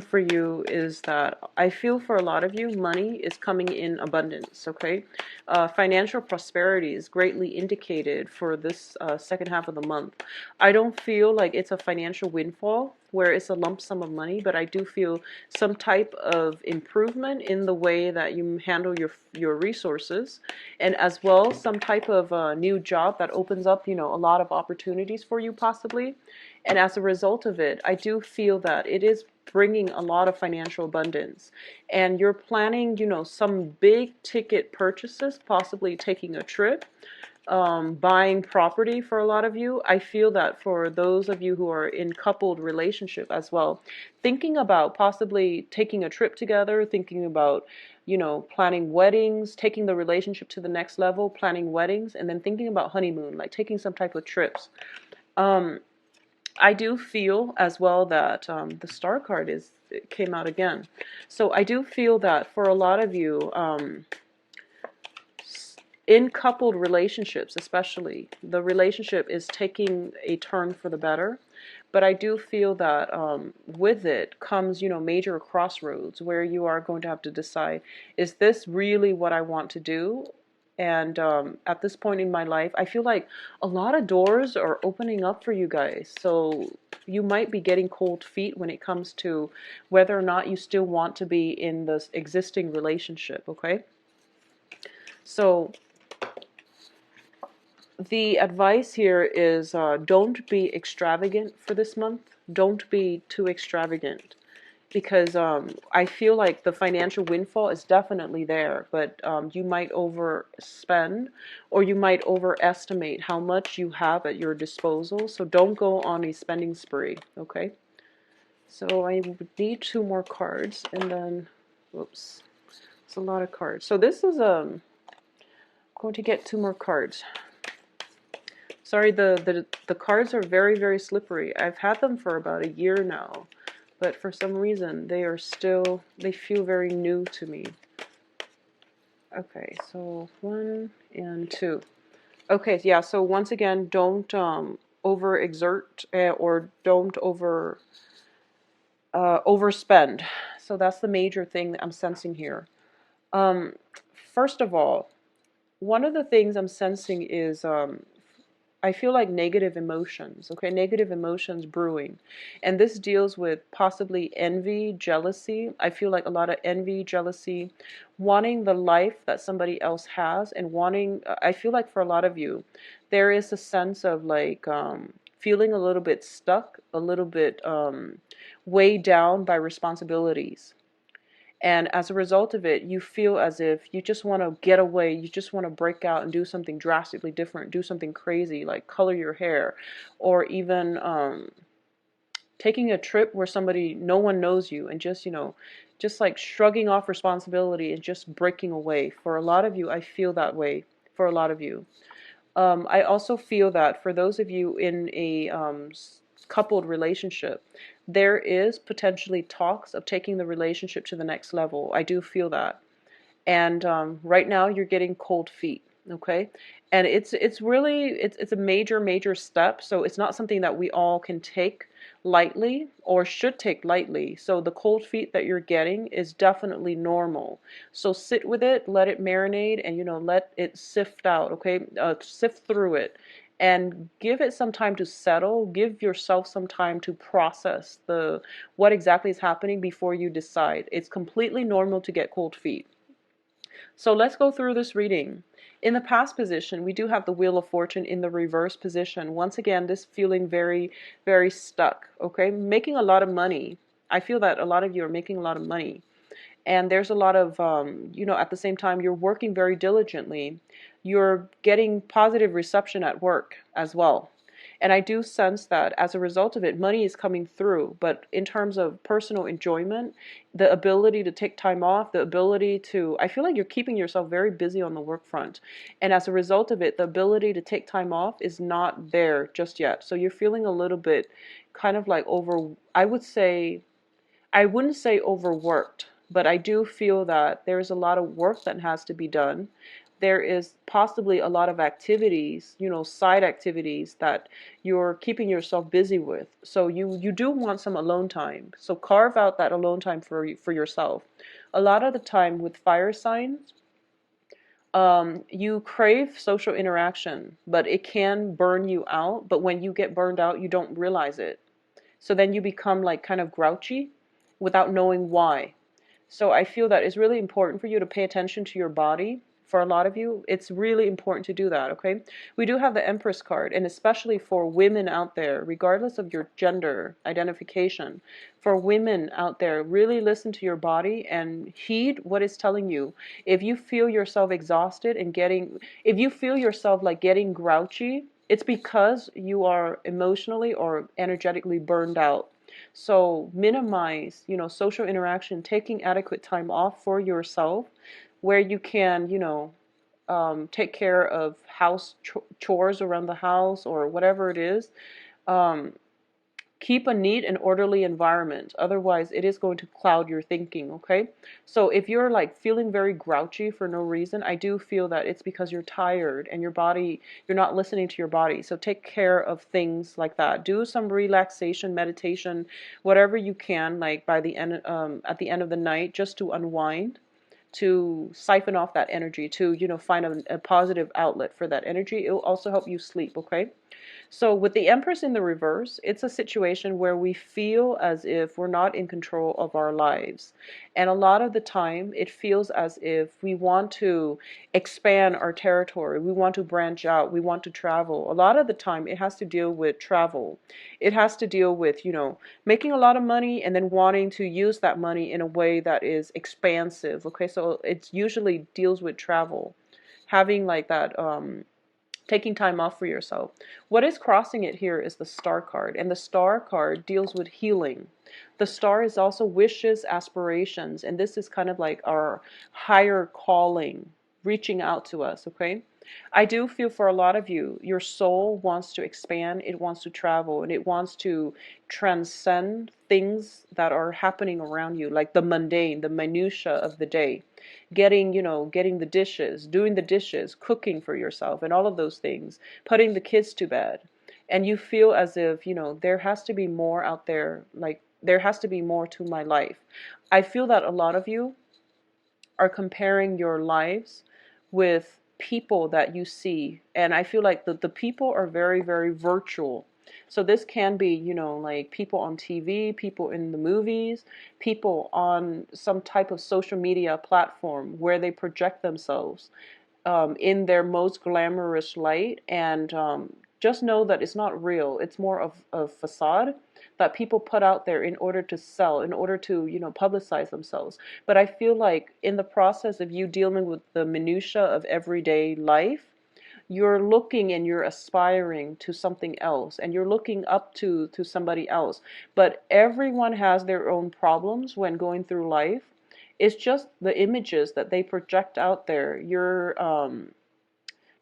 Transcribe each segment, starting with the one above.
for you is that I feel for a lot of you, money is coming in abundance, okay? Financial prosperity is greatly indicated for this second half of the month. I don't feel like it's a financial windfall where it's a lump sum of money, but I do feel some type of improvement in the way that you handle your resources, and as well some type of new job that opens up, you know, a lot of opportunities for you possibly. And as a result of it, I do feel that it is bringing a lot of financial abundance. And you're planning, you know, some big ticket purchases, possibly taking a trip, buying property for a lot of you. I feel that for those of you who are in coupled relationship as well, thinking about possibly taking a trip together, thinking about, you know, planning weddings, taking the relationship to the next level, planning weddings, and then thinking about honeymoon, like taking some type of trips. Um, I do feel as well that the star card it came out again. So I do feel that for a lot of you, in coupled relationships especially, the relationship is taking a turn for the better. But I do feel that with it comes, you know, major crossroads where you are going to have to decide, is this really what I want to do? And at this point in my life, I feel like a lot of doors are opening up for you guys. So you might be getting cold feet when it comes to whether or not you still want to be in this existing relationship, okay? So the advice here is don't be extravagant for this month. Don't be too extravagant because I feel like the financial windfall is definitely there, but you might overspend or you might overestimate how much you have at your disposal. So don't go on a spending spree, okay? So I would need two more cards and then, whoops, it's a lot of cards. So this is going to get two more cards. Sorry, the cards are very, very slippery. I've had them for about a year now, but for some reason they are still, they feel very new to me. Okay, so one and two. Okay, yeah, so once again, don't overexert or don't overspend. So that's the major thing that I'm sensing here. Um, First of all, one of the things I'm sensing is I feel like negative emotions, okay? Negative emotions brewing. And this deals with possibly envy, jealousy. I feel like a lot of envy, jealousy, wanting the life that somebody else has, and wanting, I feel like for a lot of you, there is a sense of like feeling a little bit stuck, a little bit weighed down by responsibilities. And as a result of it, you feel as if you just want to get away, you just want to break out and do something drastically different, do something crazy, like color your hair, or even taking a trip where somebody, no one knows you, and just, you know, just like shrugging off responsibility and just breaking away. For a lot of you, I feel that way for a lot of you. I also feel that for those of you in a coupled relationship, there is potentially talks of taking the relationship to the next level. I do feel that. And right now you're getting cold feet, okay? And it's really it's a major step, so it's not something that we all can take lightly or should take lightly. So the cold feet that you're getting is definitely normal. So sit with it, let it marinate, and you know, let it sift out, okay? Sift through it and give it some time to settle. Give yourself some time to process the what exactly is happening before you decide. It's completely normal to get cold feet. So let's go through this reading. In the past position, we do have the Wheel of Fortune in the reverse position. Once again, this feeling very, very stuck, okay? Making a lot of money. I feel that a lot of you are making a lot of money. And there's a lot of, you know, at the same time, you're working very diligently. You're getting positive reception at work as well. And I do sense that as a result of it, money is coming through. But in terms of personal enjoyment, the ability to take time off, the ability to, I feel like you're keeping yourself very busy on the work front. And as a result of it, the ability to take time off is not there just yet. So you're feeling a little bit kind of like I would say, I wouldn't say overworked, but I do feel that there's a lot of work that has to be done. there is possibly a lot of activities, side activities that you're keeping yourself busy with. So you do want some alone time. So carve out that alone time for yourself. A lot of the time with fire signs, you crave social interaction, but it can burn you out. But when you get burned out, you don't realize it. So then you become like kind of grouchy without knowing why. So I feel that it's really important for you to pay attention to your body. For a lot of you, it's really important to do that, okay? We do have the Empress card, and especially for women out there, regardless of your gender identification, for women out there, really listen to your body and heed what it's telling you. If you feel yourself exhausted and if you feel yourself like getting grouchy, it's because you are emotionally or energetically burned out. So minimize, social interaction, taking adequate time off for yourself where you can, take care of house chores around the house or whatever it is. Um, Keep a neat and orderly environment. Otherwise, it is going to cloud your thinking, okay? So if you're like feeling very grouchy for no reason, I do feel that it's because you're tired and your body, you're not listening to your body. So take care of things like that. Do some relaxation, meditation, whatever you can, like by the end, at the end of the night, just to unwind, to siphon off that energy, to, find a positive outlet for that energy. It will also help you sleep, okay? So with the Empress in the reverse, it's a situation where we feel as if we're not in control of our lives. And a lot of the time, it feels as if we want to expand our territory. We want to branch out. We want to travel. A lot of the time, it has to deal with travel. It has to deal with, making a lot of money and then wanting to use that money in a way that is expansive. Okay, so it usually deals with travel. Having like that, taking time off for yourself. What is crossing it here is the Star card, and the Star card deals with healing. The Star is also wishes, aspirations, and this is kind of like our higher calling reaching out to us, okay? I do feel for a lot of you, your soul wants to expand, it wants to travel, and it wants to transcend things that are happening around you, like the mundane, the minutia of the day. Getting the dishes, doing the dishes, cooking for yourself, and all of those things, putting the kids to bed. And you feel as if, there has to be more out there, like there has to be more to my life. I feel that a lot of you are comparing your lives with people that you see. And I feel like the people are very, very virtual. So this can be, like people on TV, people in the movies, people on some type of social media platform where they project themselves in their most glamorous light. And just know that it's not real. It's more of a facade that people put out there in order to sell, in order to, publicize themselves. But I feel like in the process of you dealing with the minutia of everyday life, you're looking and you're aspiring to something else, and you're looking up to somebody else. But everyone has their own problems when going through life. It's just the images that they project out there.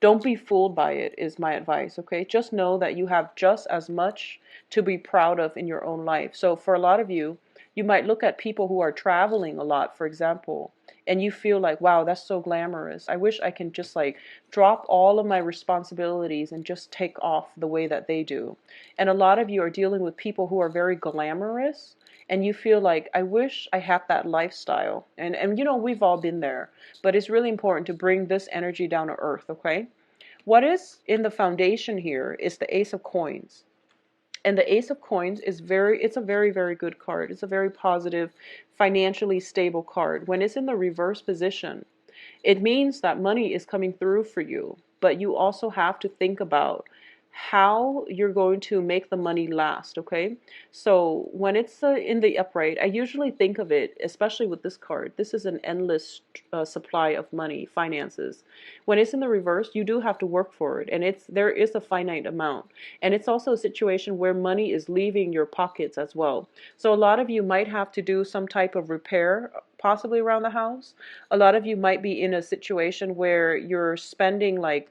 Don't be fooled by it, is my advice, okay? Just know that you have just as much to be proud of in your own life. So for a lot of you, you might look at people who are traveling a lot, for example, and you feel like, wow, that's so glamorous. I wish I can just like drop all of my responsibilities and just take off the way that they do. And a lot of you are dealing with people who are very glamorous, and you feel like, I wish I had that lifestyle. And we've all been there. But it's really important to bring this energy down to earth, okay? What is in the foundation here is the Ace of Coins. And the Ace of Coins it's a very, very good card. It's a very positive, financially stable card. When it's in the reverse position, it means that money is coming through for you, but you also have to think about how you're going to make the money last, okay? So when it's in the upright, I usually think of it, especially with this card, this is an endless supply of money, finances. When it's in the reverse, you do have to work for it, and there is a finite amount. And it's also a situation where money is leaving your pockets as well. So a lot of you might have to do some type of repair, possibly around the house. A lot of you might be in a situation where you're spending like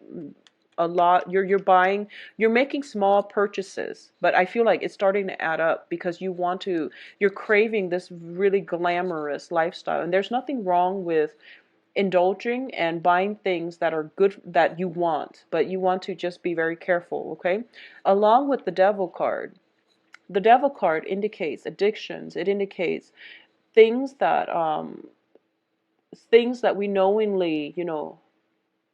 a lot. You're making small purchases, but I feel like it's starting to add up because you're craving this really glamorous lifestyle. And there's nothing wrong with indulging and buying things that are good, that you want, but you want to just be very careful, okay? Along with the devil card. The devil card indicates addictions. It indicates things that we knowingly,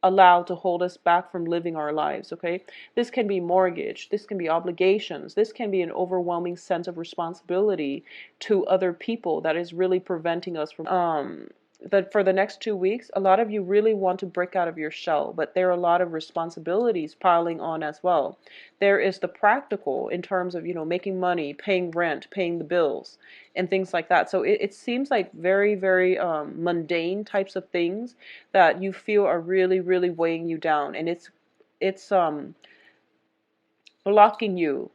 allow to hold us back from living our lives, okay? This can be mortgage, this can be obligations, this can be an overwhelming sense of responsibility to other people that is really preventing us from that for the next 2 weeks, a lot of you really want to break out of your shell, but there are a lot of responsibilities piling on as well. There is the practical in terms of, making money, paying rent, paying the bills, and things like that. So it seems like very, very mundane types of things that you feel are really, really weighing you down, and it's blocking you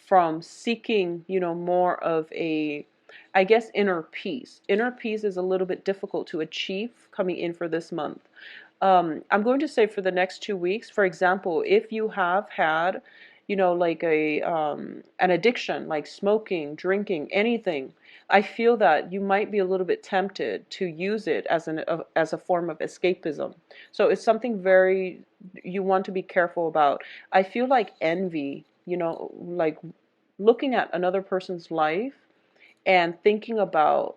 from seeking, more of a, I guess, inner peace. Inner peace is a little bit difficult to achieve coming in for this month. I'm going to say for the next 2 weeks, for example, if you have had, like an addiction, like smoking, drinking, anything, I feel that you might be a little bit tempted to use it as a form of escapism. So it's something very you want to be careful about. I feel like envy, like looking at another person's life and thinking about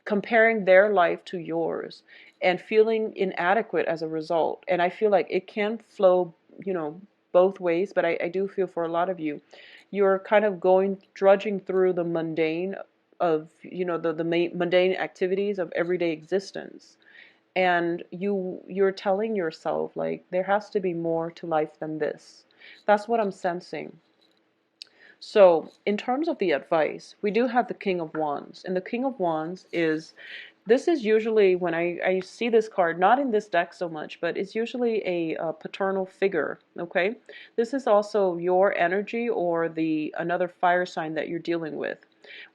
comparing their life to yours and feeling inadequate as a result. And I feel like it can flow, both ways, but I do feel for a lot of you, you're kind of drudging through the mundane of, the mundane activities of everyday existence. And you're telling yourself, like, there has to be more to life than this. That's what I'm sensing. So, in terms of the advice, we do have the King of Wands. And the King of Wands this is usually when I see this card, not in this deck so much, but it's usually a paternal figure, okay? This is also your energy or another fire sign that you're dealing with.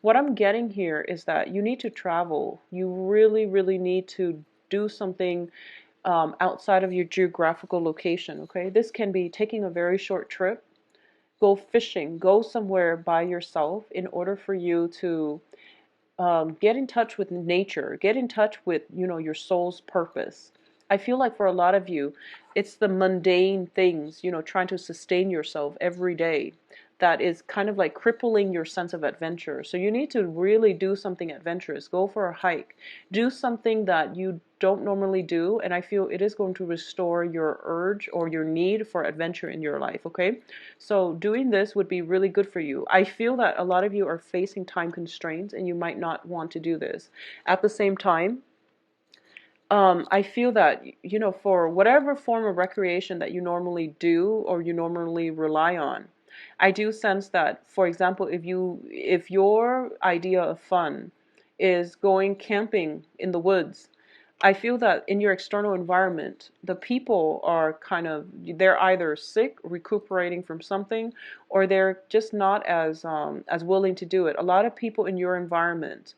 What I'm getting here is that you need to travel. You really, really need to do something outside of your geographical location, okay? This can be taking a very short trip, go fishing, go somewhere by yourself in order for you to get in touch with nature, get in touch with, your soul's purpose. I feel like for a lot of you, it's the mundane things, trying to sustain yourself every day that is kind of like crippling your sense of adventure. So you need to really do something adventurous. Go for a hike. Do something that you don't normally do, and I feel it is going to restore your urge or your need for adventure in your life, okay? So doing this would be really good for you. I feel that a lot of you are facing time constraints and you might not want to do this. At the same time, I feel that, for whatever form of recreation that you normally do or you normally rely on, I do sense that, for example, if your idea of fun is going camping in the woods, I feel that in your external environment, the people are they're either sick, recuperating from something, or they're just not as willing to do it. A lot of people in your environment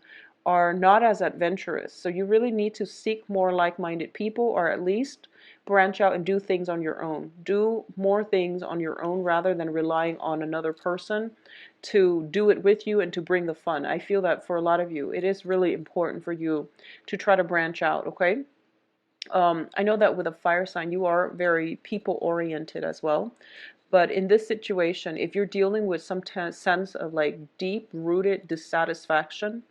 are not as adventurous. So you really need to seek more like-minded people, or at least branch out and do things on your own. Do more things on your own rather than relying on another person to do it with you and to bring the fun. I feel that for a lot of you, it is really important for you to try to branch out, okay? I know that with a fire sign, you are very people-oriented as well. But in this situation, if you're dealing with some sense of like deep-rooted dissatisfaction,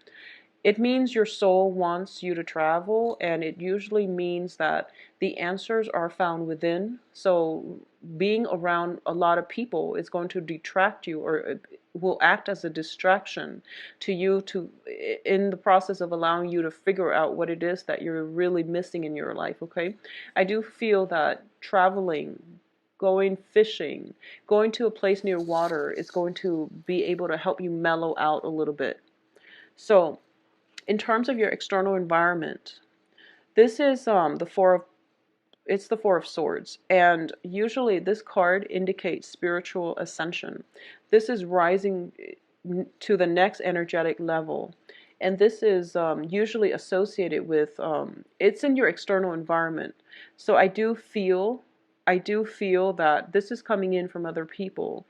it means your soul wants you to travel, and it usually means that the answers are found within. So being around a lot of people is going to detract you, or will act as a distraction to you in the process of allowing you to figure out what it is that you're really missing in your life, okay? I do feel that traveling, going fishing, going to a place near water is going to be able to help you mellow out a little bit. So in terms of your external environment, this is it's the Four of Swords, and usually this card indicates spiritual ascension. This is rising to the next energetic level, and this is usually associated with it's in your external environment. So I do feel that this is coming in from other people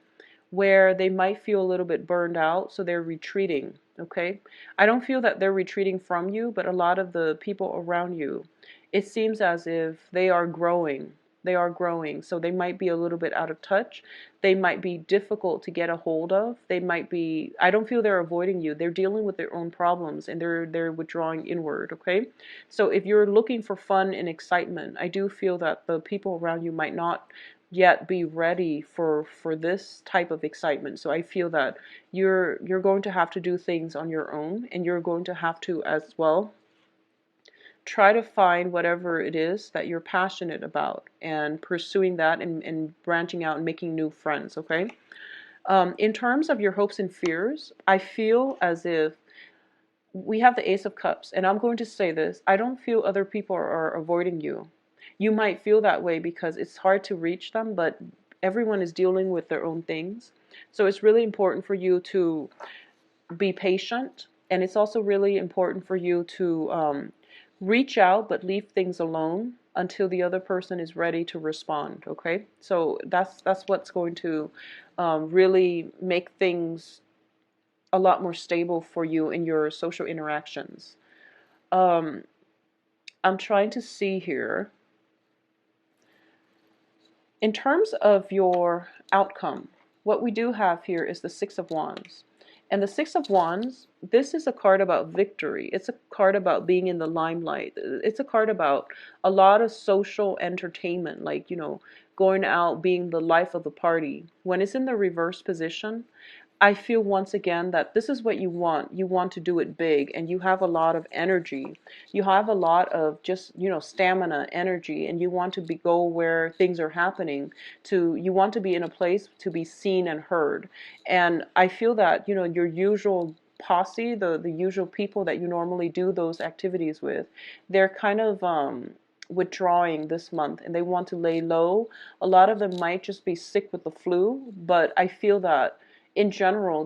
where they might feel a little bit burned out, so they're retreating, okay? I don't feel that they're retreating from you, but a lot of the people around you, it seems as if they are growing. They are growing, so they might be a little bit out of touch. They might be difficult to get a hold of. They might be, I don't feel they're avoiding you. They're dealing with their own problems and they're withdrawing inward, okay? So if you're looking for fun and excitement, I do feel that the people around you might not yet be ready for this type of excitement. So I feel that you're going to have to do things on your own, and you're going to have to as well try to find whatever it is that you're passionate about and pursuing that, and branching out and making new friends, okay? In terms of your hopes and fears, I feel as if we have the Ace of Cups, and I'm going to say this, I don't feel other people are avoiding you. You might feel that way because it's hard to reach them, but everyone is dealing with their own things. So it's really important for you to be patient, and it's also really important for you to reach out but leave things alone until the other person is ready to respond, okay? So that's what's going to really make things a lot more stable for you in your social interactions. um, I'm trying to see here in terms of your outcome. What we do have here is the Six of Wands. And the Six of Wands, this is a card about victory. It's a card about being in the limelight. It's a card about a lot of social entertainment, like, going out, being the life of the party. When it's in the reverse position, I feel once again that this is what you want. You want to do it big, and you have a lot of energy. You have a lot of just, stamina, energy, and you want to go where things are happening. You want to be in a place to be seen and heard. And I feel that, your usual posse, the usual people that you normally do those activities with, they're kind of withdrawing this month, and they want to lay low. A lot of them might just be sick with the flu, but I feel that in general,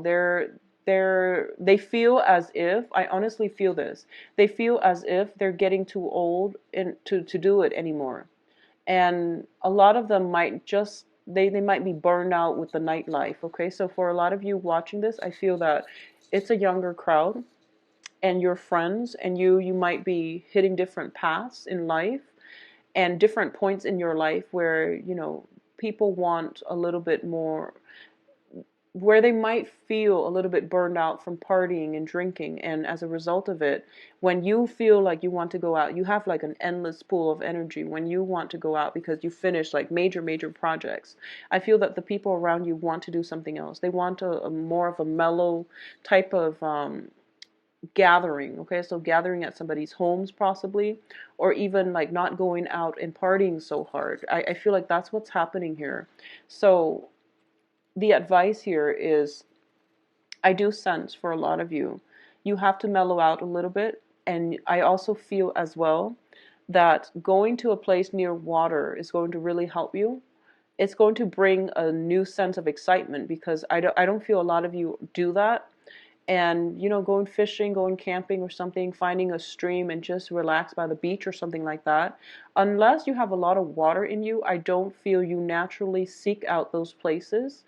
they feel as if, I honestly feel this, they feel as if they're getting too old to do it anymore. And a lot of them might just, they might be burned out with the nightlife, okay? So for a lot of you watching this, I feel that it's a younger crowd, and your friends and you might be hitting different paths in life, and different points in your life where, people want a little bit more, where they might feel a little bit burned out from partying and drinking. And as a result of it, when you feel like you want to go out, you have like an endless pool of energy when you want to go out because you finish like major projects. I feel that the people around you want to do something else. They want a more of a mellow type of gathering, okay? So gathering at somebody's homes possibly, or even like not going out and partying so hard. I feel like that's what's happening here. So the advice here is, I do sense for a lot of you, you have to mellow out a little bit. And I also feel as well that going to a place near water is going to really help you. It's going to bring a new sense of excitement, because I don't feel a lot of you do that. And, going fishing, going camping or something, finding a stream and just relax by the beach or something like that. Unless you have a lot of water in you, I don't feel you naturally seek out those places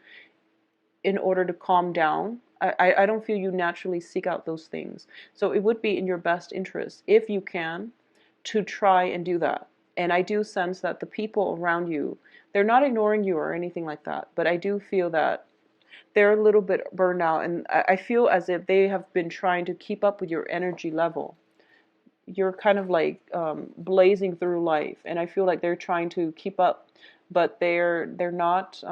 in order to calm down. I don't feel you naturally seek out those things. So it would be in your best interest, if you can, to try and do that. And I do sense that the people around you, they're not ignoring you or anything like that, but I do feel that they're a little bit burned out, and I feel as if they have been trying to keep up with your energy level. You're kind of like blazing through life, and I feel like they're trying to keep up, but they're not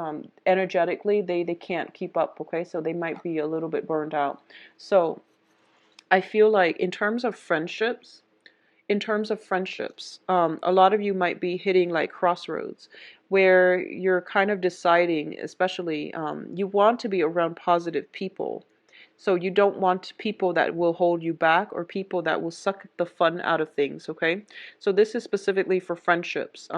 energetically, they can't keep up, okay? So they might be a little bit burned out. So I feel like in terms of friendships, a lot of you might be hitting like crossroads where you're kind of deciding, especially you want to be around positive people. So you don't want people that will hold you back, or people that will suck the fun out of things, okay? So this is specifically for friendships.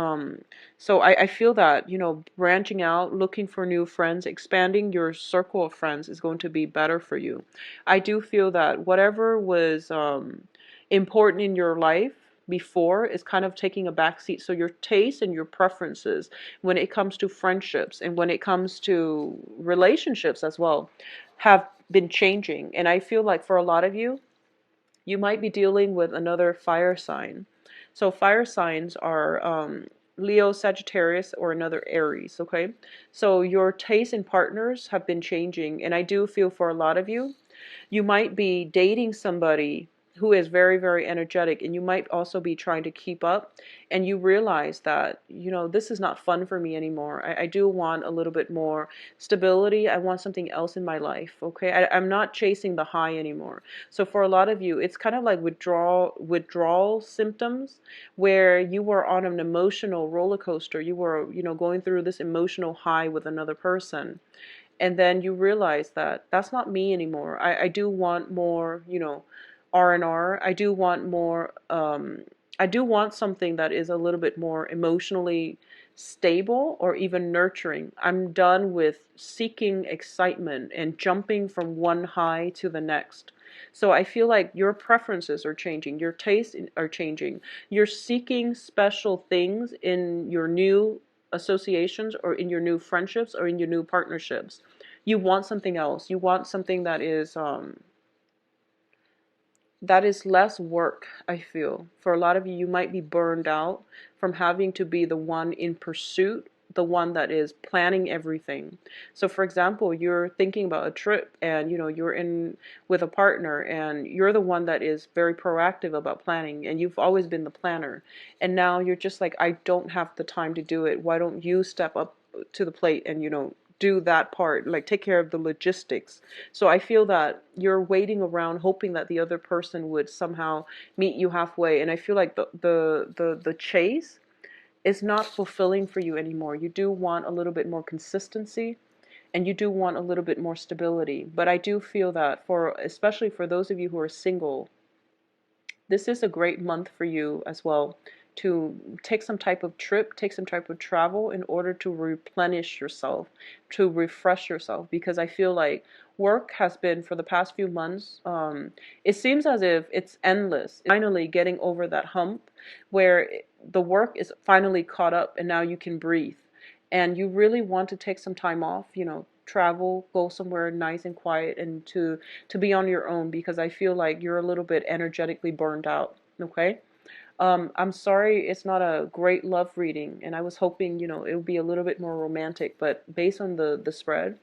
So I feel that, branching out, looking for new friends, expanding your circle of friends is going to be better for you. I do feel that whatever was important in your life before is kind of taking a back seat. So your taste and your preferences when it comes to friendships and when it comes to relationships as well have been changing. And I feel like for a lot of you, you might be dealing with another fire sign. So fire signs are Leo, Sagittarius, or another Aries, okay? So your taste in partners have been changing, and I do feel for a lot of you, you might be dating somebody who is very, very energetic, and you might also be trying to keep up, and you realize that, you know, this is not fun for me anymore. I do want a little bit more stability. I want something else in my life, okay? I'm not chasing the high anymore. So for a lot of you, it's kind of like withdrawal symptoms, where you were on an emotional roller coaster. You were, you know, going through this emotional high with another person, and then you realize that that's not me anymore. I do want more, you know, R&R. I do want more, I do want something that is a little bit more emotionally stable or even nurturing. I'm done with seeking excitement and jumping from one high to the next. So I feel like your preferences are changing, your tastes are changing. You're seeking special things in your new associations or in your new friendships or in your new partnerships. You want something else. You want something that is less work. I feel for a lot of you, you might be burned out from having to be the one in pursuit, the one that is planning everything. So for example, you're thinking about a trip, and you know, you're in with a partner, and you're the one that is very proactive about planning, and you've always been the planner, and now you're just like, I don't have the time to do it. Why don't you step up to the plate and, you know, do that part, like take care of the logistics. So I feel that you're waiting around hoping that the other person would somehow meet you halfway, and I feel like the chase is not fulfilling for you anymore. You do want a little bit more consistency, and you do want a little bit more stability. But I do feel that for, especially for those of you who are single, this is a great month for you as well, to take some type of trip, take some type of travel in order to replenish yourself, to refresh yourself. Because I feel like work has been, for the past few months, it seems as if it's endless. Finally getting over that hump where the work is finally caught up and now you can breathe. And you really want to take some time off, you know, travel, go somewhere nice and quiet, and to be on your own, because I feel like you're a little bit energetically burned out, okay? I'm sorry it's not a great love reading, and I was hoping, you know, it would be a little bit more romantic, but based on the spread,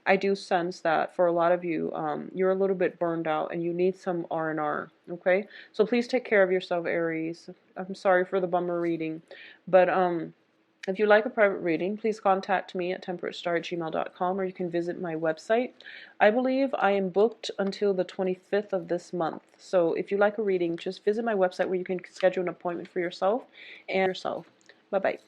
I do sense that for a lot of you, you're a little bit burned out and you need some R&R, okay? So please take care of yourself, Aries. I'm sorry for the bummer reading, but if you'd like a private reading, please contact me at temperatestar@gmail.com, or you can visit my website. I believe I am booked until the 25th of this month. So if you'd like a reading, just visit my website where you can schedule an appointment for yourself and yourself. Bye-bye.